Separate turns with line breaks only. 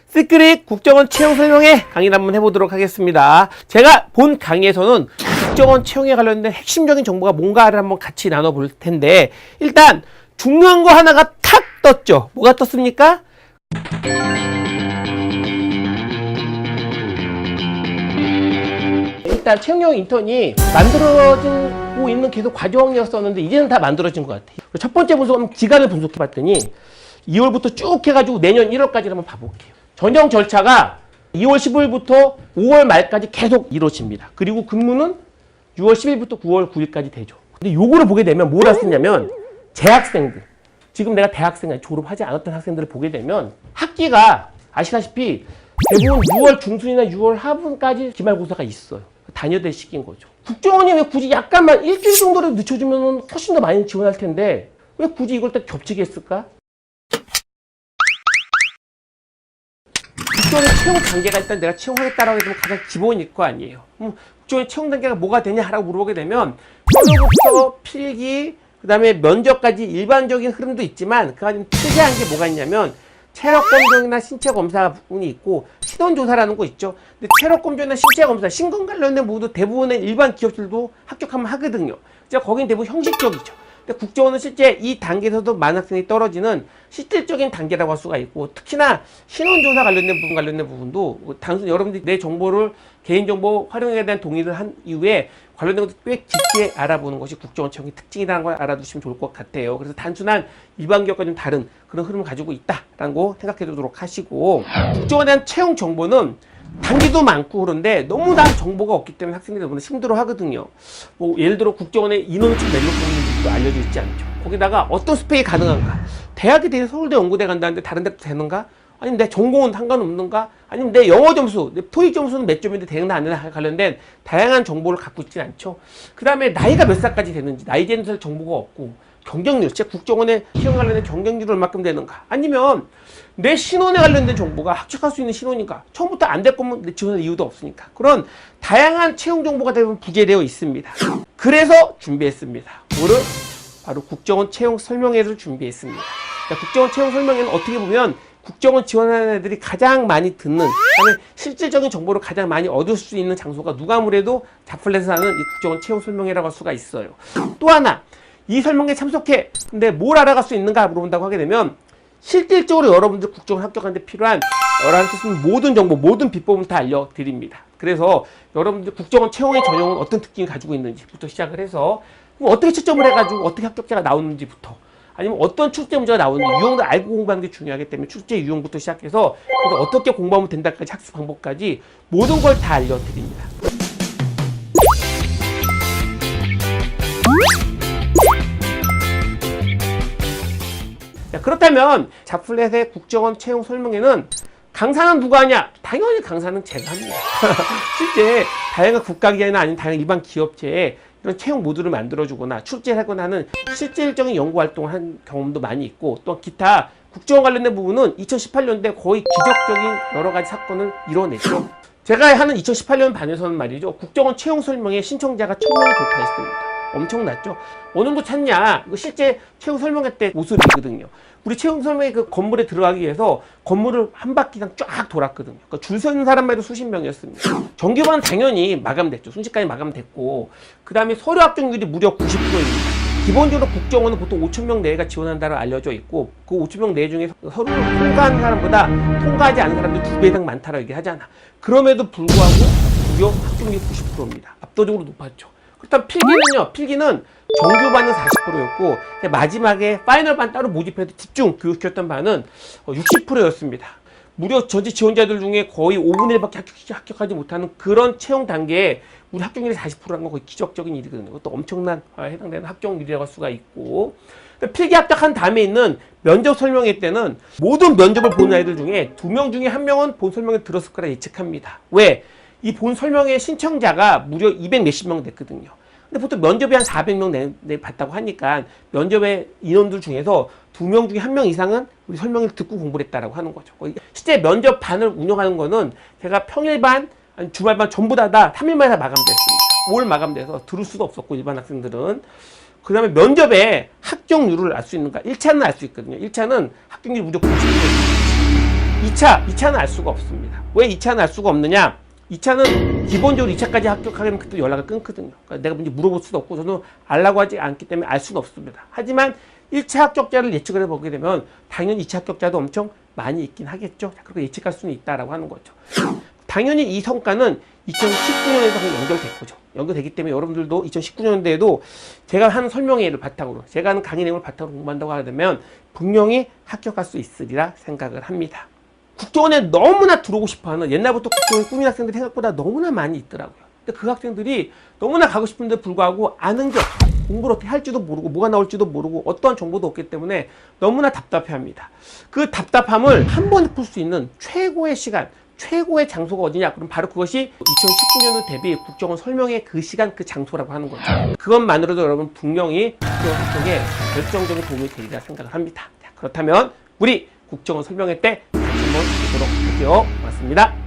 시크릿 국정원 채용 설명회 강의를 한번 해보도록 하겠습니다. 제가 본 강의에서는 국정원 채용에 관련된 핵심적인 정보가 뭔가를 한번 같이 나눠볼 텐데, 일단 중요한 거 하나가 탁 떴죠. 뭐가 떴습니까? 일단 채용용 인턴이 만들어지고 있는 계속 과정이었었는데 이제는 다 만들어진 것 같아요. 첫 번째 분석은 기간을 분석해 봤더니 2월부터 쭉 해가지고 내년 1월까지 한번 봐볼게요. 전형 절차가 2월 15일부터 5월 말까지 계속 이루어집니다. 그리고 근무는 6월 10일부터 9월 9일까지 되죠. 근데 요거를 보게 되면 뭐라 쓰냐면, 재학생들, 지금 내가 대학생 졸업하지 않았던 학생들을 보게 되면 학기가 아시다시피 대부분 6월 중순이나 6월 하순까지 기말고사가 있어요. 단여될 시기인 거죠. 국정원이 왜 굳이 약간만 일주일 정도를 늦춰주면 훨씬 더 많이 지원할 텐데 왜 굳이 이걸 딱 겹치게 했을까? 국정원의 채용 단계가 일단 내가 채용하겠다라고 해도 가장 기본일 거 아니에요. 국정원의 채용 단계가 뭐가 되냐라고 물어보게 되면 서류부터 필기, 그 다음에 면접까지 일반적인 흐름도 있지만 그 안에 특이한 게 뭐가 있냐면 체력 검정이나 신체 검사 부분이 있고 신원 조사라는 거 있죠. 근데 체력 검정이나 신체 검사, 신건 관련된 부분도 대부분의 일반 기업들도 합격하면 하거든요. 거긴 대부분 형식적이죠. 근데 국정원은 실제 이 단계에서도 많은 학생이 떨어지는 실질적인 단계라고 할 수가 있고, 특히나 신원조사 관련된 부분도 단순히 여러분들이 내 정보를 개인정보 활용에 대한 동의를 한 이후에 관련된 것도 꽤 깊게 알아보는 것이 국정원 채용의 특징이라는 걸 알아두시면 좋을 것 같아요. 그래서 단순한 일반 기업과 좀 다른 그런 흐름을 가지고 있다라는 거 생각해 두도록 하시고, 국정원에 대한 채용 정보는 단계도 많고 그런데 너무 다 정보가 없기 때문에 학생들이 너무 힘들어 하거든요. 예를 들어 국정원의 인원수가 몇 명 있는지도 알려져 있지 않죠. 거기다가 어떤 스펙이 가능한가? 대학에 대해 서울대 연구대 간다는데 다른 데도 되는가? 아니면 내 전공은 상관없는가? 아니면 내 영어 점수, 내 토익 점수는 몇 점인데 되나 안 되나 관련된 다양한 정보를 갖고 있지 않죠. 그 다음에 나이가 몇 살까지 되는지, 나이 제한 정보가 없고, 경쟁률, 즉 국정원의 채용 관련된 경쟁률이 얼마큼 되는가? 아니면 내 신원에 관련된 정보가 합격할 수 있는 신원인가? 처음부터 안 될 거면 지원할 이유도 없으니까. 그런 다양한 채용 정보가 대부분 부재되어 있습니다. 그래서 준비했습니다. 뭐를? 바로 국정원 채용 설명회를 준비했습니다. 국정원 채용 설명회는 어떻게 보면 국정원 지원하는 애들이 가장 많이 듣는, 그다음에 실질적인 정보를 가장 많이 얻을 수 있는 장소가 누가 아무래도 자플렛에서 하는 이 국정원 채용 설명회라고 할 수가 있어요. 또 하나, 이 설명회에 참석해. 근데 뭘 알아갈 수 있는가 물어본다고 하게 되면 실질적으로 여러분들 국정원 합격하는데 필요한 여러분들 모든 정보, 모든 비법은 다 알려드립니다. 그래서 여러분들 국정원 채용의 전형은 어떤 특징을 가지고 있는지부터 시작을 해서 어떻게 채점을 해가지고 어떻게 합격자가 나오는지부터, 아니면 어떤 출제 문제가 나오는지 유형도 알고 공부하는 게 중요하기 때문에 출제 유형부터 시작해서 그래서 어떻게 공부하면 된다까지 학습 방법까지 모든 걸 다 알려드립니다. 그렇다면 자플렛의 국정원 채용 설명회는 강사는 누가 하냐? 당연히 강사는 제가 합니다. 실제 다양한 국가기관이나 아니면 다양한 일반 기업체에 이런 채용 모듈을 만들어주거나 출제하거나 하는 실질적인 연구활동을 한 경험도 많이 있고, 또 기타 국정원 관련된 부분은 2018년도에 거의 기적적인 여러 가지 사건을 이뤄냈죠. 제가 하는 2018년 반에서는 말이죠, 국정원 채용 설명회 신청자가 1000명을 돌파했습니다. 엄청났죠? 어느 정도 찾냐? 이거 실제 채용 설명회 때 모습이거든요. 우리 채용 설명회 그 건물에 들어가기 위해서 건물을 한 바퀴당 쫙 돌았거든요. 그러니까 줄 서 있는 사람만 해도 수십 명이었습니다. 정규반은 당연히 마감됐죠. 순식간에 마감됐고, 그 다음에 서류 합격률이 무려 90%입니다. 기본적으로 국정원은 보통 5,000명 내외가 지원한다고 알려져 있고, 그 5,000명 내외 중에 서류를 통과한 사람보다 통과하지 않은 사람들이 2배 이상 많다라고 얘기하잖아. 그럼에도 불구하고 무려 합격률이 90%입니다. 압도적으로 높았죠. 그렇다면 필기는요, 필기는 정규반은 40%였고 마지막에 파이널반 따로 모집해서 집중 교육시켰던 반은 60%였습니다. 무려 전체 지원자들 중에 거의 5분의 1밖에 합격하지 못하는 그런 채용 단계에 우리 합격률이 40%라는 건 거의 기적적인 일이거든요. 그것도 엄청난 해당되는 합격률이라고 할 수가 있고, 필기 합격한 다음에 있는 면접 설명회 때는 모든 면접을 보는 아이들 중에 2명 중에 1명은 본 설명회 들었을 거라 예측합니다. 왜? 이 본 설명회 신청자가 무려 200 몇십 명 됐거든요. 근데 보통 면접에 한 400명 봤다고 하니까 면접의 인원들 중에서 2명 중에 1명 이상은 우리 설명을 듣고 공부를 했다라고 하는 거죠. 실제 면접반을 운영하는 거는 제가 평일반, 주말반 전부 다 3일 만에 다 마감됐습니다. 5월 마감돼서 들을 수도 없었고 일반 학생들은. 그 다음에 면접에 합격률을 알 수 있는가? 1차는 알 수 있거든요. 1차는 합격률이 무조건 90%. 2차는 알 수가 없습니다. 왜 2차는 알 수가 없느냐? 2차는 기본적으로 2차까지 합격하게 되면 그때 연락을 끊거든요. 그러니까 내가 뭔지 물어볼 수도 없고 저는 알라고 하지 않기 때문에 알 수는 없습니다. 하지만 1차 합격자를 예측을 해보게 되면 당연히 2차 합격자도 엄청 많이 있긴 하겠죠. 그렇게 예측할 수는 있다라고 하는 거죠. 당연히 이 성과는 2019년에서 연결됐고죠. 연결되기 때문에 여러분들도 2019년도에도 제가 한 설명회를 바탕으로, 제가 하는 강의 내용을 바탕으로 공부한다고 하게 되면 분명히 합격할 수 있으리라 생각을 합니다. 국정원에 너무나 들어오고 싶어하는, 옛날부터 국정원 꿈인 학생들이 생각보다 너무나 많이 있더라고요. 근데 그 학생들이 너무나 가고 싶은데 불구하고 아는 게 없어요. 공부를 어떻게 할지도 모르고 뭐가 나올지도 모르고 어떠한 정보도 없기 때문에 너무나 답답해합니다. 그 답답함을 한 번에 풀 수 있는 최고의 시간, 최고의 장소가 어디냐? 그럼 바로 그것이 2019년도 대비 국정원 설명회 그 시간, 그 장소라고 하는 거죠. 그것만으로도 여러분 분명히 국정원 합격에 결정적인 도움이 되리라 생각을 합니다. 자, 그렇다면 우리 국정원 설명회 때 다시 한번 보도록 할게요. 고맙습니다.